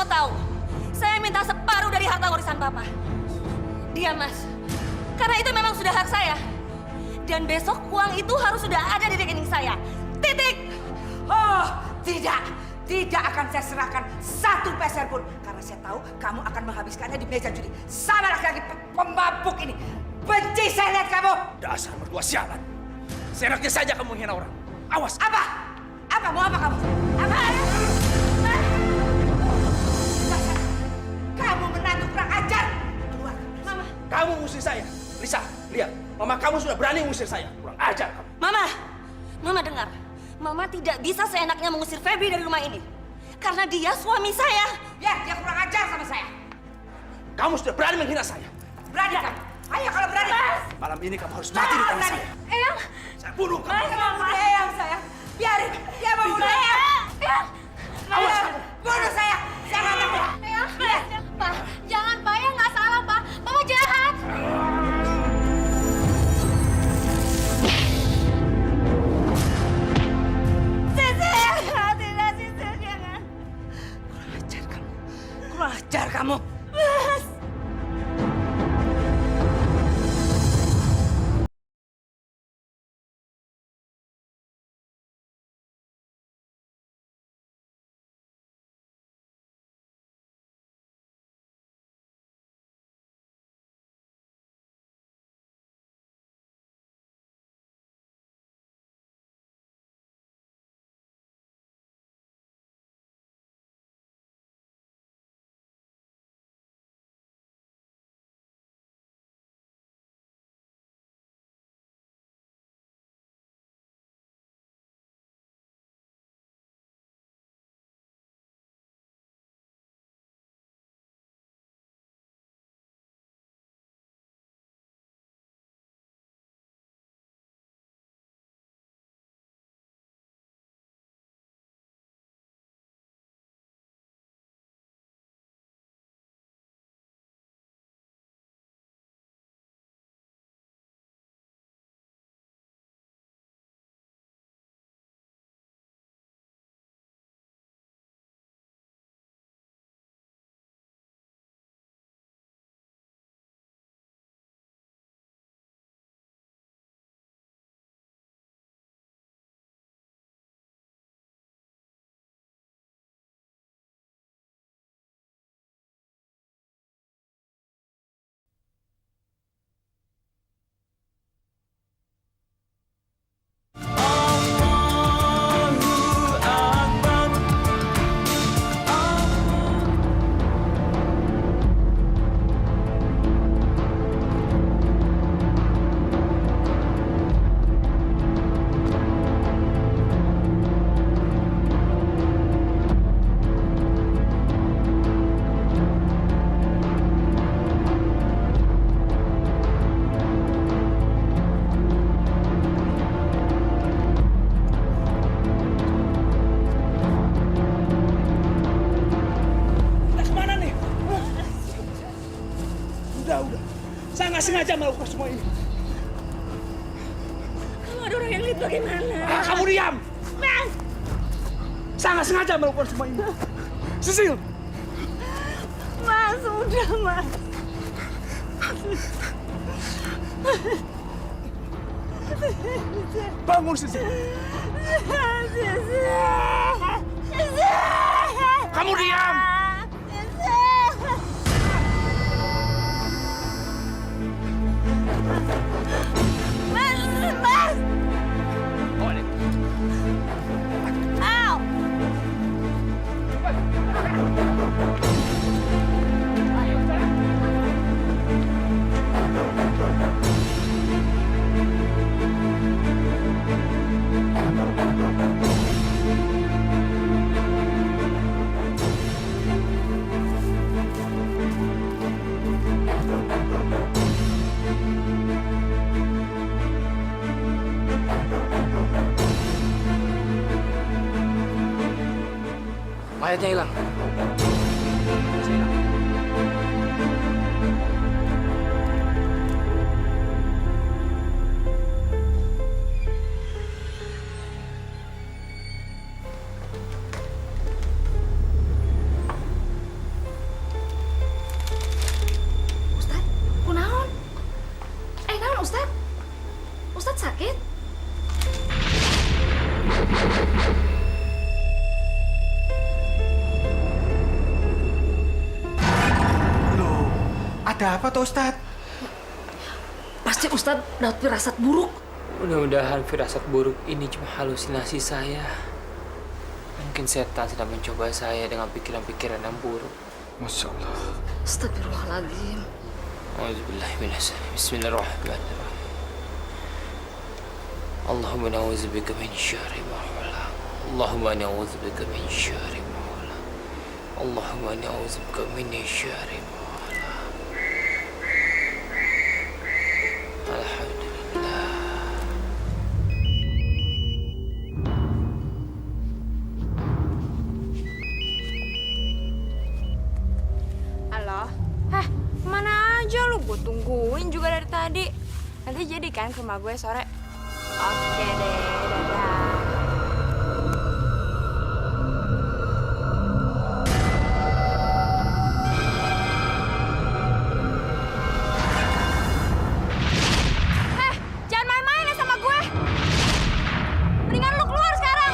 tahu, saya minta separuh dari harta warisan Papa. Diam, Mas. Karena itu memang sudah hak saya. Dan besok uang itu harus sudah ada di rekening saya. Titik. Oh, tidak. Tidak akan saya serahkan satu peser pun. Karena saya tahu kamu akan menghabiskannya di meja judi. Sama laki-laki pemabuk ini. Benci saya lihat kamu. Dasar berdua sialan. Seenaknya saja kamu menghina orang. Awas. Apa? Apa? Mau apa kamu? Apa? Kamu menantu kurang ajar. Keluar. Mama. Kamu ngusir saya. Lisa, lihat. Mama kamu sudah berani mengusir saya. Kurang ajar kamu. Mama dengar. Mama tidak bisa seenaknya mengusir Febri dari rumah ini. Karena dia suami saya. Ya, dia kurang ajar sama saya. Kamu sudah berani menghina saya. Berani kamu? Ayo kalau berani. Malam ini kamu harus mati di tangan saya. Eyang. Saya bunuh kamu. Eyang saya. Biarin. Dia mau bunuh Eyang. Awas kamu. Bunuh saya. Saya nggak takut. Eyang. Pak, jangan Pak. Eyang nggak salah, Pak. Mama jahat. Kurang ajar kamu. Mas. Udah. Saya nggak sengaja melakukan semua ini. Kalau ada orang yang lihat bagaimana? Kamu diam. Mas. Saya nggak sengaja melakukan semua ini. Sisil. Mas, udah, Mas. Bangun, Sisil. Kamu diam. Mas. Au. Mayatnya hilang. Ada apa toh Ustadz? Pasti Ustadz dapat firasat buruk. Mudah-mudahan firasat buruk ini cuma halusinasi saya. Mungkin setan sedang mencoba saya dengan pikiran-pikiran yang buruk. Masya Allah. Astagfirullahaladzim. Auzubillahiminasyaitonir. Bismillahirrahmanirrahim. Allahumma na'udzubika min syarri ma khalaq. Allahumma na'udzubika min syarri ma khalaq. Allahumma na'udzubika min syarri ma khalaq. Alhamdulillah. Halo? Hah, kemana aja lu? Gue tungguin juga dari tadi. Nanti jadi kan ke rumah gue sore? Oke deh, dadah. Jangan main-main ya sama gue. Mendingan lu keluar sekarang.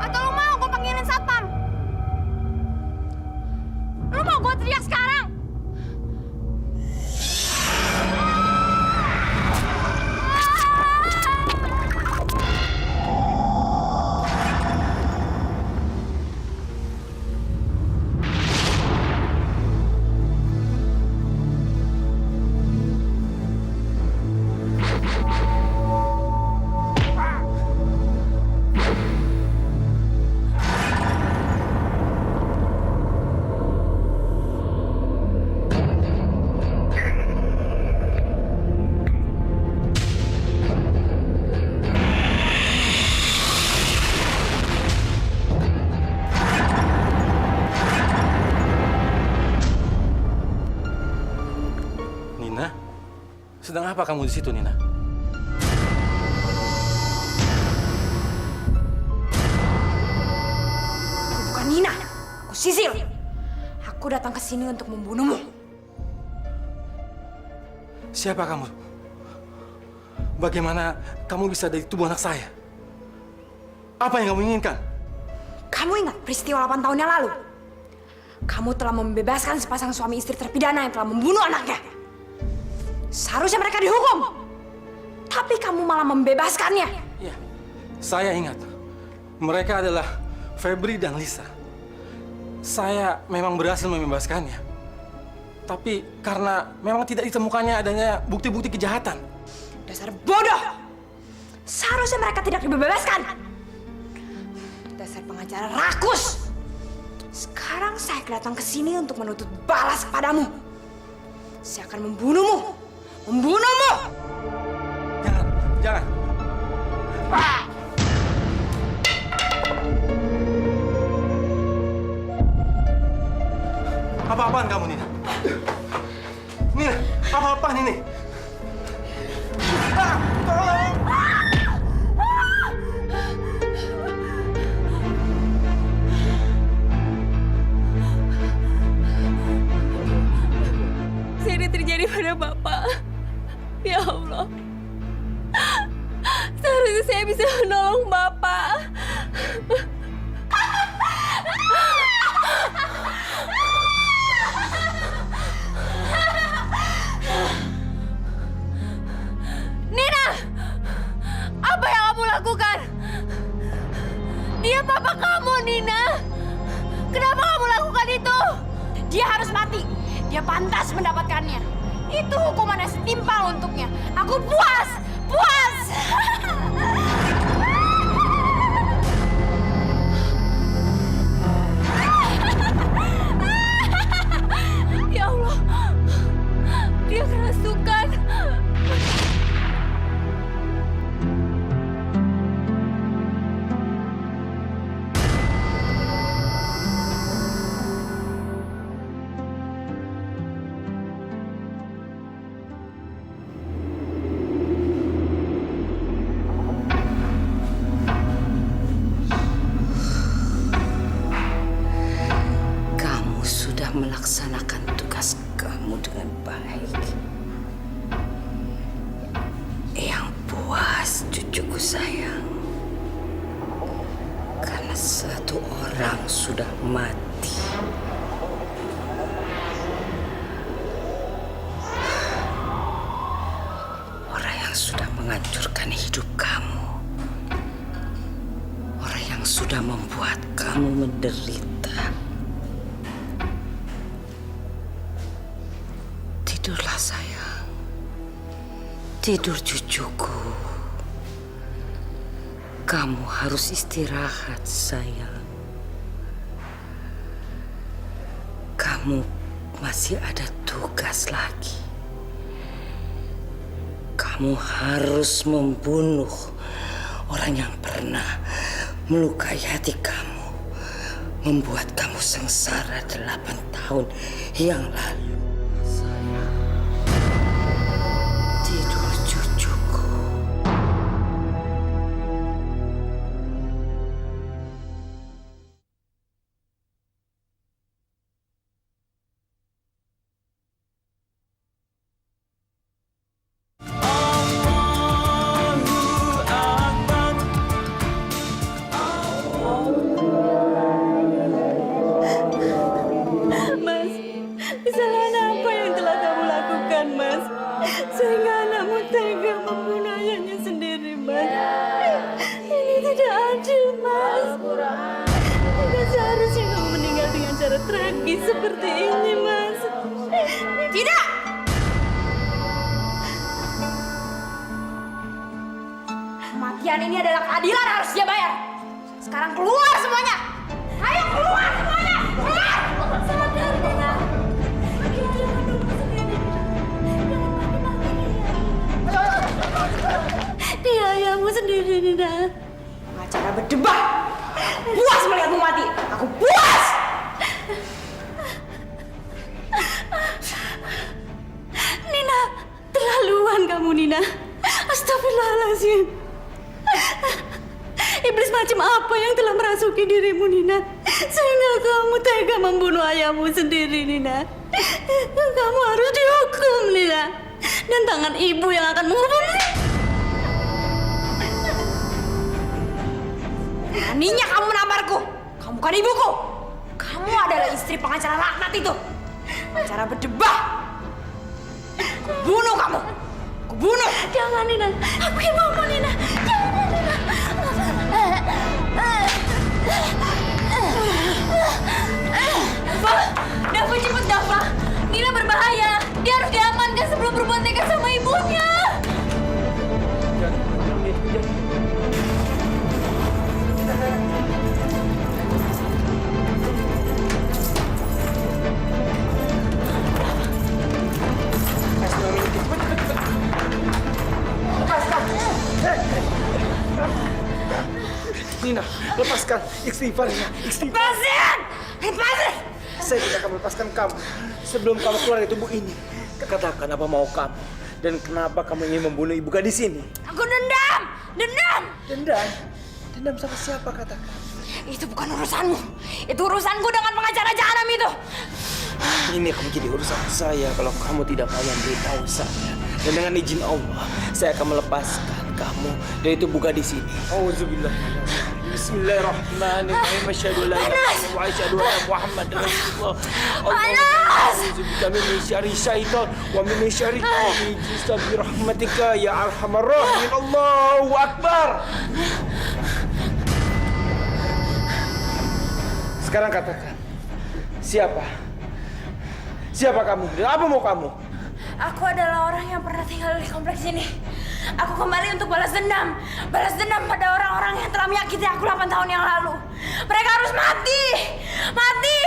Atau lu mau gue panggilin satpam? Lu mau gue teriak sekarang? Nina, sedang apa kamu di situ, Nina? Aku bukan Nina, aku Sisil. Aku datang ke sini untuk membunuhmu. Siapa kamu? Bagaimana kamu bisa dari tubuh anak saya? Apa yang kamu inginkan? Kamu ingat peristiwa 8 tahun yang lalu? Kamu telah membebaskan sepasang suami istri terpidana yang telah membunuh anaknya. Seharusnya mereka dihukum. Tapi kamu malah membebaskannya. Ya, saya ingat. Mereka adalah Febri dan Lisa. Saya memang berhasil membebaskannya. Tapi karena memang tidak ditemukannya adanya bukti-bukti kejahatan. Dasar bodoh. Seharusnya mereka tidak dibebaskan. Dasar pengacara rakus. Sekarang saya datang ke sini untuk menuntut balas kepadamu. Saya akan membunuhmu. Membunuhmu! Jangan, jangan. Apa-apaan kamu, Nina? Nina, apa-apaan ini? Tolong! Ini terjadi pada Bapak. Ya Allah. Seharusnya saya bisa menolong Bapak. Nina! Apa yang kamu lakukan? Dia papa kamu, Nina. Kenapa kamu lakukan itu? Dia harus mati. Dia pantas mendapatkannya. Itu hukuman yang setimpal untuknya. Aku puas! Puas! Ya Allah. Dia kerasukan. Melaksanakan tugas kamu dengan baik. Yang puas, cucuku sayang. Karena satu orang sudah mati. sudah membuat kamu menderita. Tidurlah sayang. Tidur cucuku. Kamu harus istirahat sayang. Kamu masih ada tugas lagi. Kamu harus membunuh orang yang pernah melukai hati kamu, membuat kamu sengsara 8 tahun yang lalu. Sayang, tidur cucuku. Mas, kesalahan apa yang telah kamu lakukan, Mas? Sehingga anakmu tega membunuh ayahnya sendiri, Mas. Ini tidak adil, Mas. Tidak seharusnya kamu meninggal dengan cara tragis seperti ini, Mas. Tidak! Kematian ini adalah keadilan, harus dia bayar. Sekarang keluar semuanya! Ayo keluar semuanya! Keluar! Sadar, Nina. Dia ayahmu sendiri, Nina. Pengacara berdebat. Puas melihatmu mati. Aku puas. Nina, terlaluan kamu, Nina. Astagfirullahaladzim. Iblis macam apa yang telah merasuki dirimu, Nina? Sehingga kamu tega membunuh ayahmu sendiri, Nina. Kamu harus dihukum, Nina. Dan tangan ibu yang akan menghukummu. Beraninya kamu menamparku. Kamu bukan ibuku. Kamu adalah istri pengacara laknat itu. Pengacara berdebah. Aku bunuh kamu. Aku bunuh. Jangan, Nina. Aku yang mau, Nina. Jangan, Nina. Dava, cepet Dava. Nina berbahaya. Dia harus diamankan sebelum berbuat nekat sama ibunya. Nina, lepaskan. Istighfar, Nina. Istighfar. Lepasin! Lepasin! Saya tidak akan melepaskan kamu sebelum kamu keluar dari tubuh ini. Katakan apa mau kamu dan kenapa kamu ingin membunuh ibu gadis ini? Aku dendam! Dendam! Dendam? Dendam sama siapa katakan? Itu bukan urusanmu. Itu urusanku dengan pengacara jahanam itu. Ini akan menjadi urusan saya kalau kamu tidak mau memberitahu saya. Dan dengan izin Allah, saya akan melepaskan kamu dari tubuh gadis ini. Auzubillah. Bismillahirrahmanirrahim. Asyhadu an la ilaha illallah wa asyhadu anna Muhammadar Rasulullah. A'udzubika min syarri syaitan wa min syarri ijlis bi rahmatika ya arhamar rahimin. Allahu akbar. Sekarang katakan, siapa? Siapa kamu? Dan apa mau kamu? Aku adalah orang yang pernah tinggal di kompleks ini. Aku kembali untuk balas dendam. Balas dendam pada orang-orang yang telah menyakiti aku 8 tahun yang lalu. Mereka harus mati. Mati.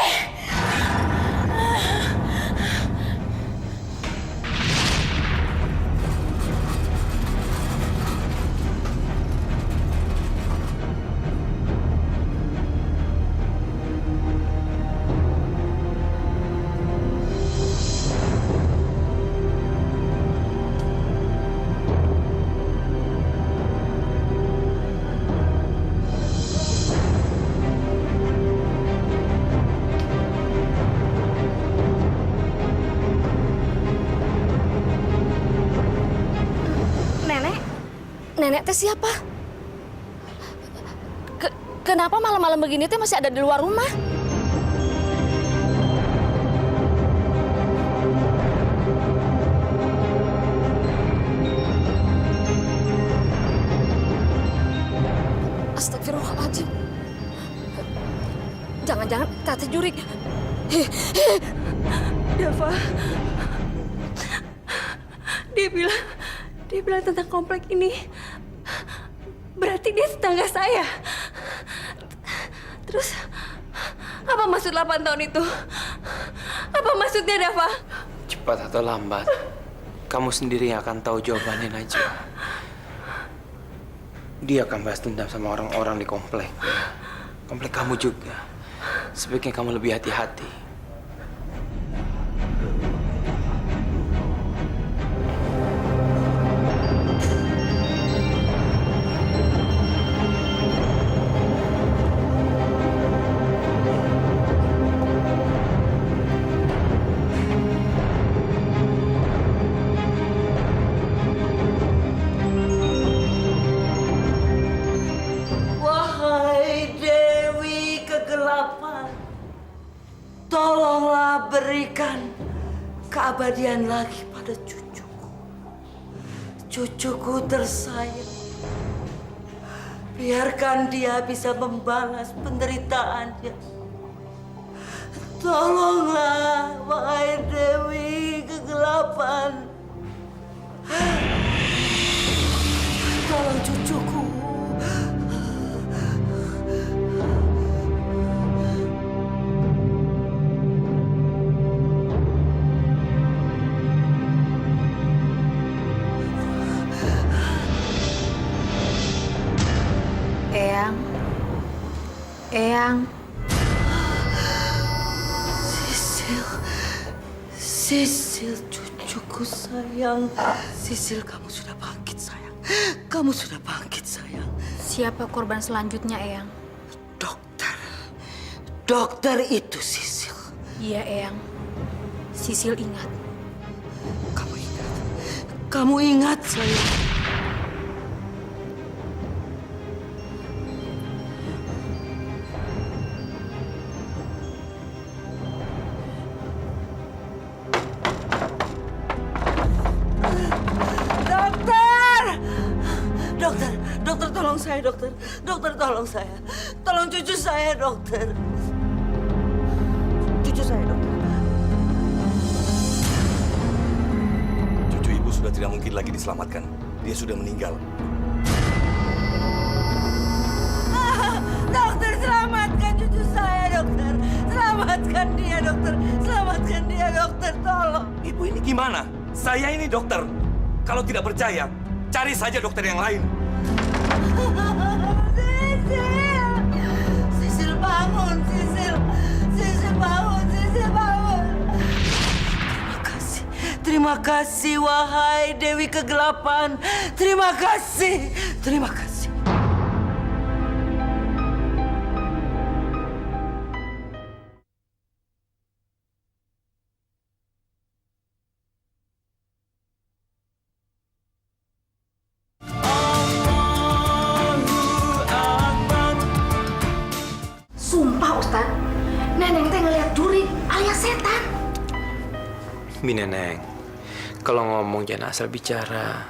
Nenek teh siapa? Kenapa malam-malam begini teh masih ada di luar rumah? Astagfirullahaladzim. Jangan-jangan Tante Jurik. Dava. Dia bilang tentang komplek ini. Berarti dia tetangga saya. Terus, apa maksud 8 tahun itu? Apa maksudnya, Dava? Cepat atau lambat, kamu sendiri yang akan tahu jawabannya, Najwa. Dia akan balas dendam sama orang-orang di komplek. Komplek kamu juga. Sebaiknya kamu lebih hati-hati. Wahai Dewi Kegelapan, tolonglah berikan keabadian lagi pada cucuku. Cucuku tersayang. Biarkan dia bisa membalas penderitaannya. Tolonglah, wahai Dewi Kegelapan. Tolong cucuku. Eyang. Sisil, cucuku sayang. Sisil, kamu sudah bangkit sayang. Kamu sudah bangkit sayang. Siapa korban selanjutnya, Eyang? Dokter itu Sisil. Iya, Eyang. Sisil ingat. Kamu ingat sayang. Dokter, tolong saya, dokter. Dokter, tolong saya. Tolong cucu saya, dokter. Cucu saya, dokter. Cucu ibu sudah tidak mungkin lagi diselamatkan. Dia sudah meninggal. Dokter, selamatkan cucu saya, dokter. Selamatkan dia, dokter. Selamatkan dia, dokter. Tolong. Ibu ini gimana? Saya ini dokter. Kalau tidak percaya, cari saja dokter yang lain. Sisil bangun, Sisil. Sisil bangun, Sisil bangun. Terima kasih, wahai Dewi Kegelapan. Terima kasih. Terima kasih. Sumpah, Ustaz. Neneng teh ngeliat Jurik alias setan. Mi Neneng, kalau ngomong jangan asal bicara.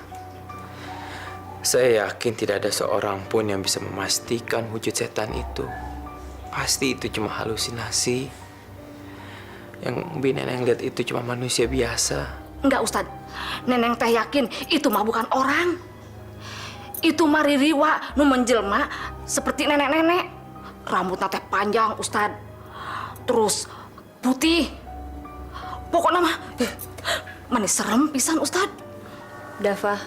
Saya yakin tidak ada seorang pun yang bisa memastikan wujud setan itu. Pasti itu cuma halusinasi. Yang Mi Neneng lihat itu cuma manusia biasa. Enggak, Ustad. Neneng teh yakin itu mah bukan orang. Itu mah ririwa nu menjelma seperti nenek-nenek. Rambutnya teh panjang, Ustad. Terus putih. Pokoknya mah manis serem pisan, Ustad. Dava,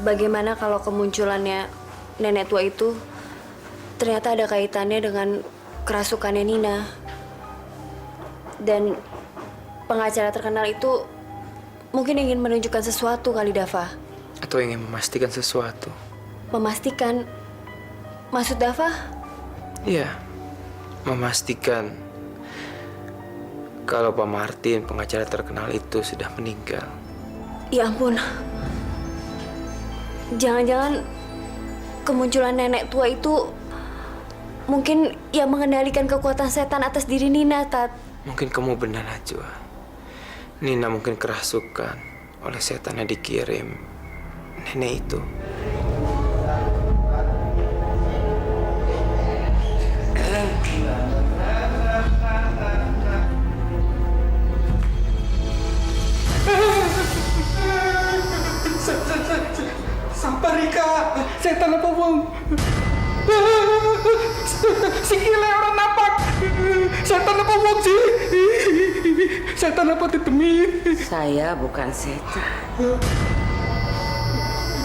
bagaimana kalau kemunculannya nenek tua itu ternyata ada kaitannya dengan kerasukannya Nina? Dan pengacara terkenal itu mungkin ingin menunjukkan sesuatu kali, Dava. Atau ingin memastikan sesuatu. Memastikan? Maksud Dava? Iya, memastikan kalau Pak Martin, pengacara terkenal itu sudah meninggal. Ya ampun. Jangan-jangan kemunculan nenek tua itu mungkin yang mengendalikan kekuatan setan atas diri Nina, Tat. Mungkin kamu benar, Najwa. Nina mungkin kerasukan oleh setan yang dikirim nenek itu. Sikile orang napak. Setan apa wong sih? Setan apa ditemi? Saya bukan setan.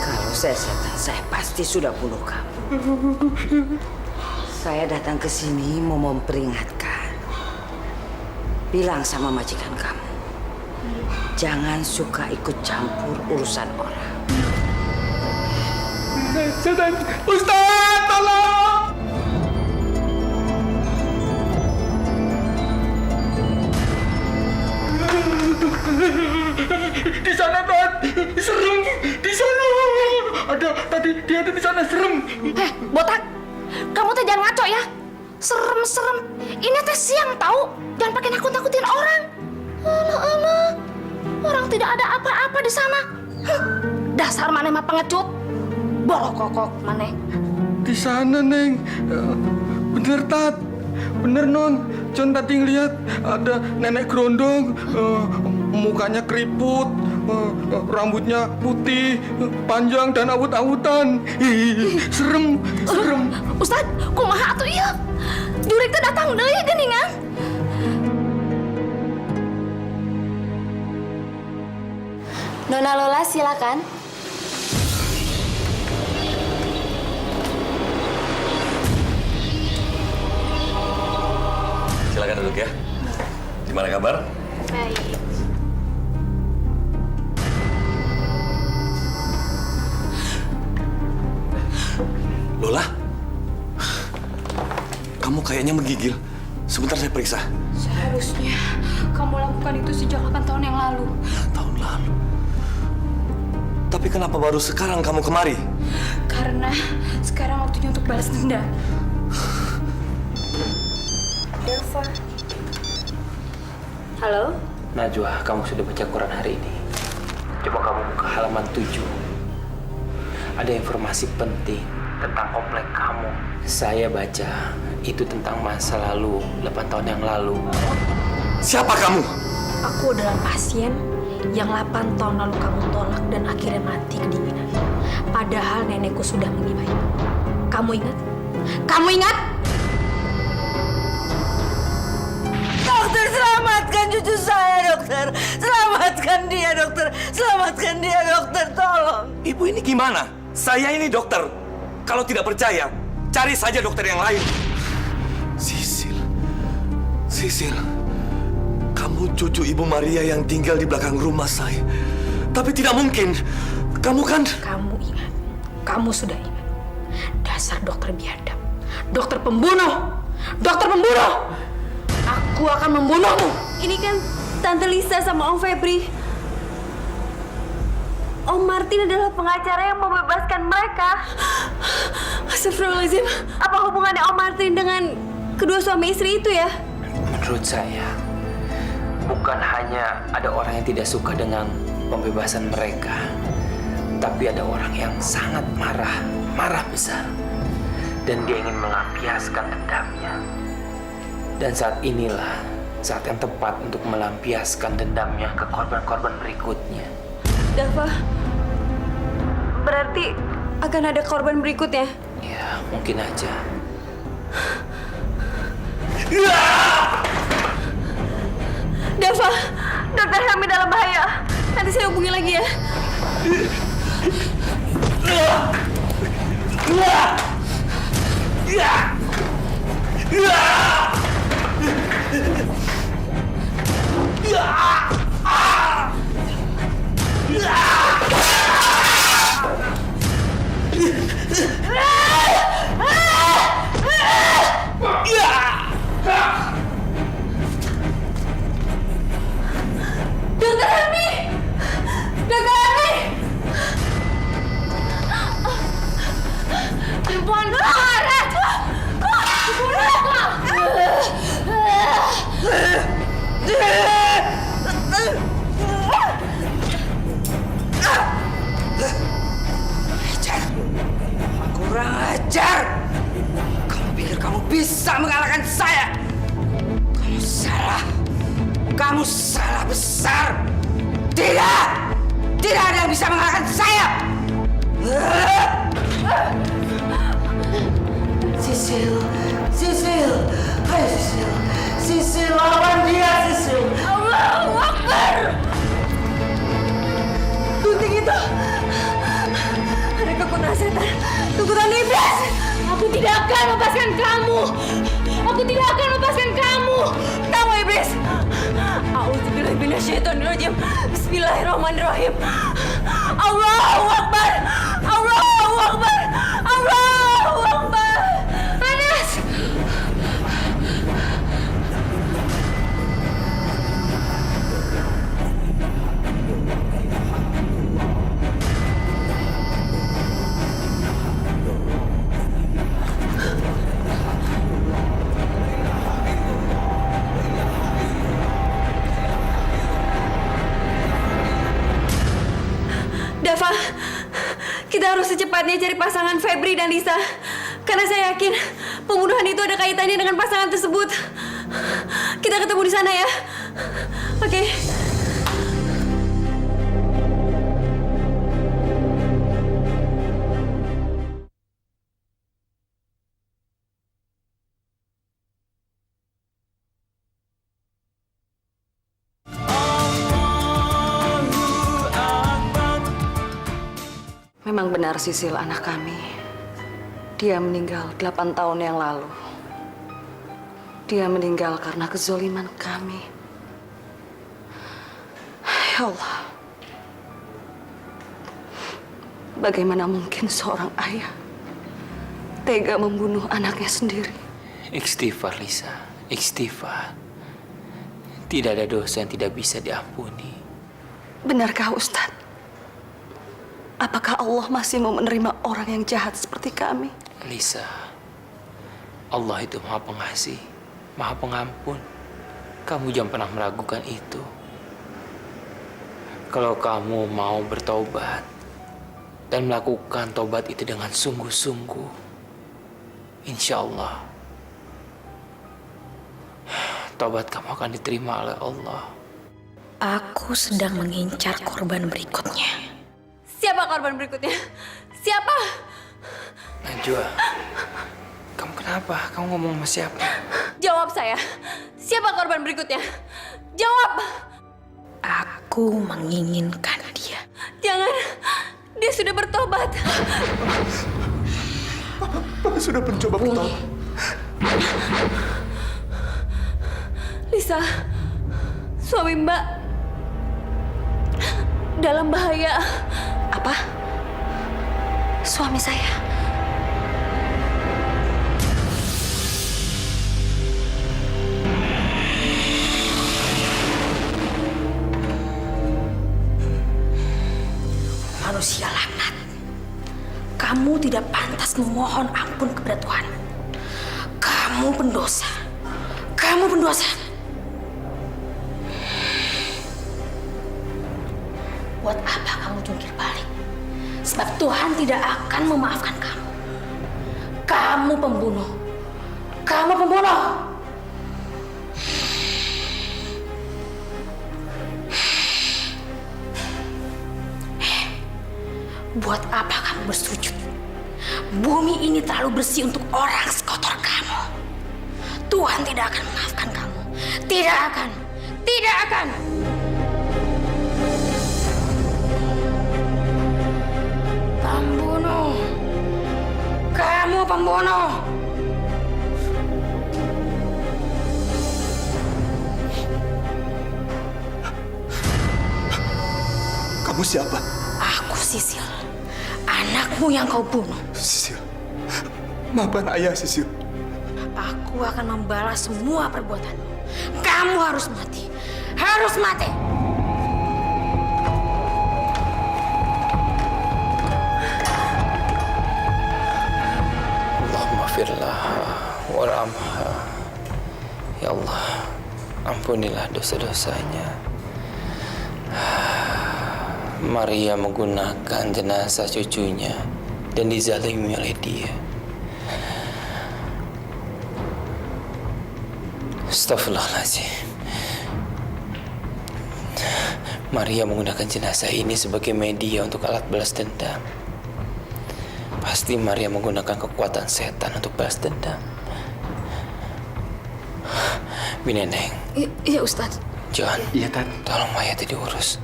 Kalau saya setan, saya pasti sudah bunuh kamu. Saya datang ke sini mau memperingatkan. Bilang sama majikan kamu, jangan suka ikut campur urusan orang. Setan, Ustaz, tolong! Di sana, Dad, serem. Di sana ada tadi dia ada di sana serem. Botak, kamu teh jangan ngaco ya. Serem-serem. Ini teh siang tahu. Jangan pakai nakut-nakutin orang. Alah. Orang tidak ada apa-apa di sana. Dasar maneh mah pengecut. Borokokok maneh. Di sana, Neng. Bener, Tat. Bener, Non. John tadi ngeliat ada nenek gerondong, mukanya keriput, rambutnya putih, panjang dan awut-awutan. Serem. Ustad, kumaha atuh ieu? Jurik teh datang deui geuningan. Nona Lola, silakan. Silakan duduk ya. Gimana kabar? Baik. Lola? Kamu kayaknya menggigil. Sebentar saya periksa. Seharusnya kamu lakukan itu sejak 8 tahun yang lalu. Tahun lalu. Tapi kenapa baru sekarang kamu kemari? Karena sekarang waktunya untuk balas dendam. Delva. Halo? Najwa, kamu sudah baca Quran hari ini. Coba kamu buka halaman 7. Ada informasi penting tentang komplek kamu. Saya baca itu tentang masa lalu 8 tahun yang lalu. Siapa kamu? Aku adalah pasien yang 8 tahun lalu kamu tolak dan akhirnya mati kedinginan. Padahal nenekku sudah mengimai. Kamu ingat? Kamu ingat? Dokter, selamatkan cucu saya, dokter. Selamatkan dia, dokter. Selamatkan dia, dokter. Tolong. Ibu ini gimana? Saya ini dokter. Kalau tidak percaya, cari saja dokter yang lain. Sisil, kamu cucu Ibu Maria yang tinggal di belakang rumah saya. Tapi tidak mungkin. Kamu kan... Kamu ingat. Kamu sudah ingat. Dasar dokter biadab. Dokter pembunuh. Dokter pembunuh. Aku akan membunuhmu. Ini kan Tante Lisa sama Om Febri. Om Martin adalah pengacara yang membebaskan mereka. Astagfirullahaladzim. Apa hubungannya Om Martin dengan kedua suami istri itu ya? Menurut saya, bukan hanya ada orang yang tidak suka dengan pembebasan mereka, tapi ada orang yang sangat marah besar. Dan dia ingin melampiaskan dendamnya. Dan saat inilah saat yang tepat untuk melampiaskan dendamnya ke korban-korban berikutnya. Dava, berarti akan ada korban berikutnya? Ya, mungkin aja. Dava, dokter kami dalam bahaya. Nanti saya hubungi lagi ya. Dokter Helmi! Dokter Helmi! Perempuan karet! Kurang ajar. Kamu pikir kamu bisa mengalahkan saya? Kamu salah. Kamu salah besar. Tidak! Tidak ada yang bisa mengalahkan saya. Sisil, Ayo Sisil. Sisil, lawan dia Sisil. Allahu Akbar. Gunting itu ada kekuatan setan, kekuatan iblis. Aku tidak akan lepaskan kamu. Aku tidak akan lepaskan kamu. Kamu iblis. A'udzubillahi minasyaitonirrajim. Bismillahirrahmanirrahim. Allahu Akbar. Allahu Akbar. Allahu Akbar. Anas. Dava, kita harus secepatnya cari pasangan Febri dan Lisa. Karena saya yakin pembunuhan itu ada kaitannya dengan pasangan tersebut. Kita ketemu di sana ya. Oke. Memang benar Sisil anak kami. Dia meninggal 8 tahun yang lalu. Dia meninggal karena kezoliman kami. Ya Allah. Bagaimana mungkin seorang ayah tega membunuh anaknya sendiri? Istighfar, Lisa. Istighfar. Tidak ada dosa yang tidak bisa diampuni. Benarkah Ustadz? Apakah Allah masih mau menerima orang yang jahat seperti kami? Lisa, Allah itu Maha Pengasih, Maha Pengampun. Kamu jangan pernah meragukan itu. Kalau kamu mau bertobat dan melakukan tobat itu dengan sungguh-sungguh, insya Allah, tobat kamu akan diterima oleh Allah. Aku sedang mengincar korban berikutnya. Siapa korban berikutnya? Siapa? Najwa, kamu kenapa? Kamu ngomong sama siapa? Jawab saya. Siapa korban berikutnya? Jawab. Aku menginginkan dia. Jangan. Dia sudah bertobat. Papa sudah mencoba bertobat. Lisa, suami Mbak dalam bahaya. Apa? Suami saya? Manusia laknat. Kamu tidak pantas memohon ampun kepada Tuhan. Kamu pendosa. Kamu pendosa. Buat apa kamu jungkir balik? Sebab Tuhan tidak akan memaafkan kamu. Kamu pembunuh. Kamu pembunuh. Buat apa kamu bersujud? Bumi ini terlalu bersih untuk orang sekotor kamu. Tuhan tidak akan memaafkan kamu. Tidak akan. Tidak akan. Pembunuh. Kamu pembunuh. Kamu siapa? Aku Sisil. Anakmu yang kau bunuh. Sisil. Maafkan ayah, Sisil. Aku akan membalas semua perbuatanmu. Kamu harus mati. Harus mati. Allahumma firlaha warhamha. Ya Allah, ampunilah dosa-dosanya. Maria menggunakan jenazah cucunya dan dizalimi oleh dia. Astaghfirullahaladzim. Maria menggunakan jenazah ini sebagai media untuk alat balas dendam. Pasti Maria menggunakan kekuatan setan untuk balas dendam. Neneng, Iya Ustadz. John, Iya, Tat. tolong mayatnya diurus.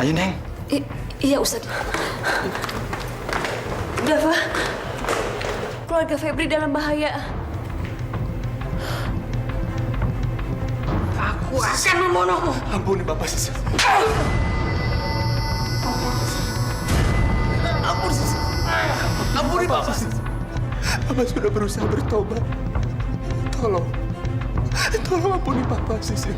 Ayo, Neng. Iya Ustadz. Dava, keluarga Febri dalam bahaya. Aku akan membunuhmu. Ampuni Bapak Sisil. Ampun Sisil. Ampuni Bapak Sisil. Bapak sudah berusaha bertobat. Tolong ampuni Bapak Sisil.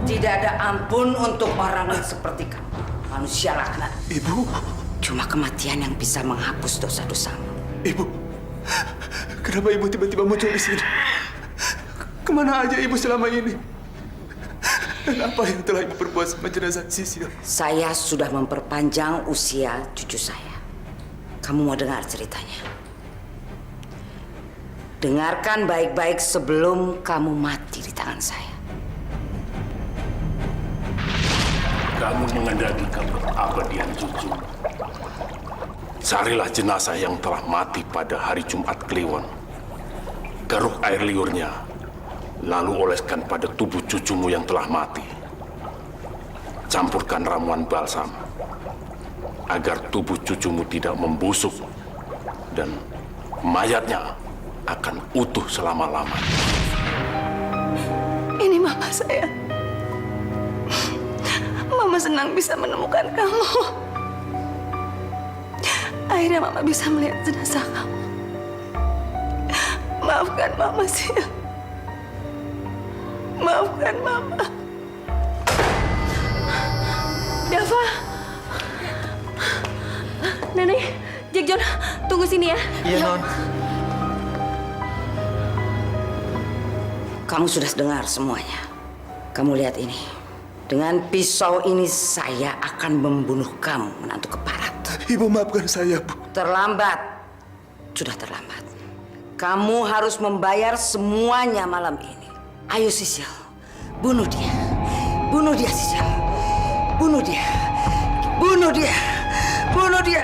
Tidak ada ampun untuk orang yang seperti kamu. Manusia laknat. Ibu, Cuma kematian yang bisa menghapus dosa-dosamu. Ibu. Kenapa Ibu tiba-tiba muncul di sini? Kemana aja Ibu selama ini? Dan apa yang telah Ibu perbuat sama jenazah Sisil? Saya sudah memperpanjang usia cucu saya. Kamu mau dengar ceritanya? Dengarkan baik-baik sebelum kamu mati di tangan saya. Kamu mengendaki keabadian cucu. Carilah jenazah yang telah mati pada hari Jumat Kliwon. Garuk air liurnya, lalu oleskan pada tubuh cucumu yang telah mati. Campurkan ramuan balsam, agar tubuh cucumu tidak membusuk dan mayatnya akan utuh selama-lamanya. Ini mama saya. Mama senang bisa menemukan kamu. Akhirnya mama bisa melihat jenazah kamu. Maafkan mama sih. Maafkan mama. Dava. Nenek, Jack John, tunggu sini ya. Iya, Non. Kamu sudah dengar semuanya. Kamu lihat ini. Dengan pisau ini saya akan membunuh kamu, menantu keparat. Ibu maafkan saya, Bu. Terlambat. Sudah terlambat. Kamu harus membayar semuanya malam ini. Ayo Sisil, bunuh dia. Bunuh dia Sisil. Bunuh dia. Bunuh dia. Bunuh dia.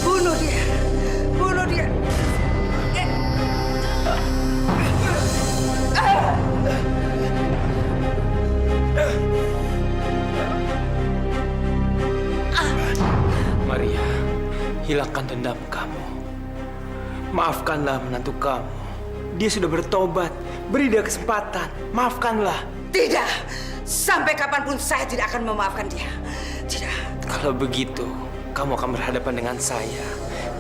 Bunuh dia. Bunuh dia. Maria, hilangkan dendam kamu. Maafkanlah menantu kamu. Dia sudah bertobat. Beri dia kesempatan. Maafkanlah. Tidak. Sampai kapanpun saya tidak akan memaafkan dia. Tidak. Kalau begitu, kamu akan berhadapan dengan saya.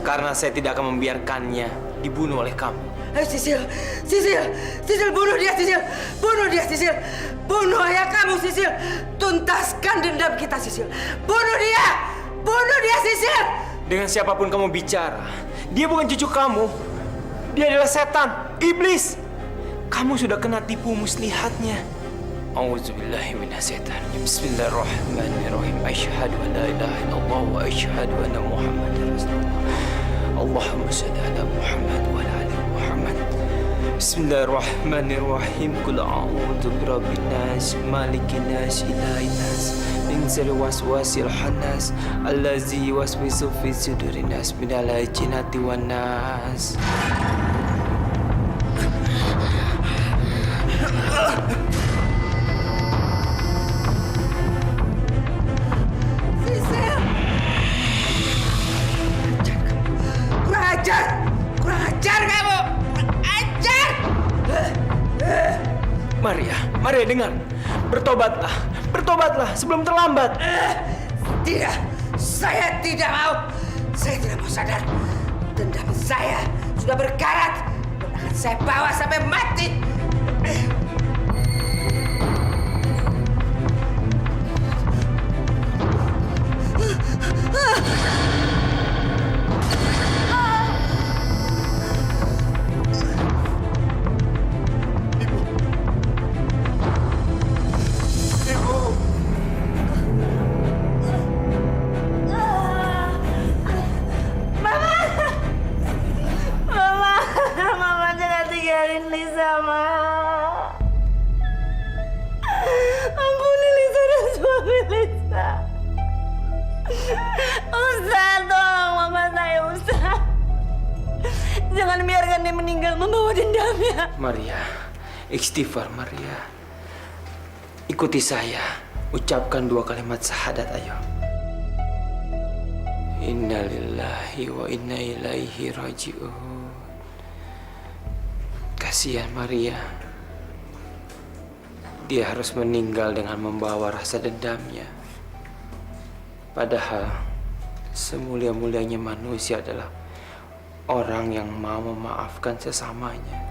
Karena saya tidak akan membiarkannya dibunuh oleh kamu. Ayo Sisil. Sisil. Sisil, bunuh dia Sisil. Bunuh dia Sisil. Bunuh ayah kamu Sisil. Tuntaskan dendam kita Sisil. Bunuh dia. Bunuh dia Sisil. Dengan siapapun kamu bicara, dia bukan cucu kamu. Dia adalah setan, iblis. Kamu sudah kena tipu muslihatnya. Auzubillahi minasyaitonirrajim. Bismillahirrahmanirrahim. Asyhadu an la ilaha illallah wa asyhadu anna Muhammadar Rasulullah. Allahumma shalli ala Muhammad wa ala ali Muhammad. Bismillahirrahmanirrahim. Qul a'udzu birabbin nas, malikin nas, ilahin nas, min syarri waswasil khannas, allazi yuwaswisu fi sudurin nas, minal jinnati wan nas. Sisil. Kurang ajar. Kurang ajar kamu. Kurang ajar. Maria dengar. Bertobatlah. Bertobatlah sebelum terlambat. Tidak. Saya tidak mau. Saya tidak mau sadar. Dendam saya sudah berkarat dan akan saya bawa sampai mati. Mama! Ustaz, tolong mama saya, Ustaz. Jangan biarkan dia meninggal membawa dendamnya. Maria, istighfar Maria. Ikuti saya. Ucapkan 2 kalimat syahadat, ayo. Inna lillahi wa inna ilaihi raji'un. Kasihan Maria. Dia harus meninggal dengan membawa rasa dendamnya. Padahal semulia-mulianya manusia adalah orang yang mau memaafkan sesamanya.